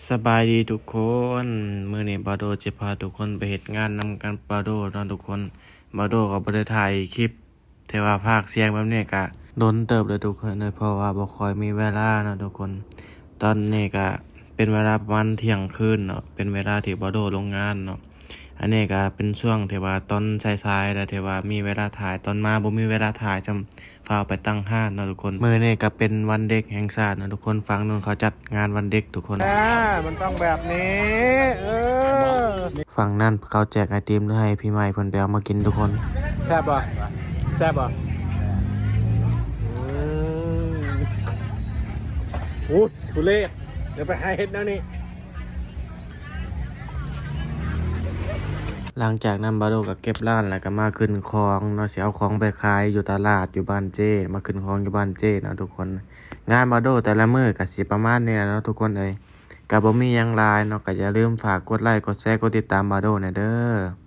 สบายดีทุกคนมื้อนี้บาโดจะพาทุกคนไปเฮ็ดงานนำกันบาโดเนาะทุกคนบาโดก็บ่ได้ถ่ายคลิปแต่ว่าพากย์เสียงแบบนี้ก็โดนเติบเลยทุกคนเลยเพราะว่าบ่ค่อยมีเวลาเนาะทุกคน ตอนนี้ก็เป็นเวลาประมาณเที่ยงคืนเนาะเป็นเวลาที่บาโดลงงานเนาะอันนี้ก็เป็นช่วงที่ว่าตอนสายๆแล้วที่ว่ามีเวลาถ่ายตอนมาบ่มีเวลาถ่ายจำฟ้าวไปตั้งห้านเนาะทุกคนมื้อนี้ก็เป็นวันเด็กแห่งชาติเนาะทุกคนฝั่งนู้นเขาจัดงานวันเด็กทุกคน มันต้องแบบนี้ ฝั่งนั่นเขาแจกไอติมด้วยให้พี่ใหม่เพิ่นไปเอามากินทุกคน แซ่บป่ะแซ่บป่ะอู้ทุเรศเดี๋ยวไปหาเห็ดแล้วนี่ หลังจากนั้นบาโดก็เก็บร้านแล้วก็มาขึ้นของเนาะสิเอาของไปขายอยู่ตลาดอยู่บ้านเจ้มาขึ้นของอยู่บ้านเจ้เนาะทุกคน งานบาโดแต่ละมื้อก็สิประมาณนี้เนาะทุกคนเอ้ยก็บ่มีหยังหลายเนาะก็อย่าลืมฝากกดไลค์กดแชร์กดติดตามบาโดหน่อยเด้อ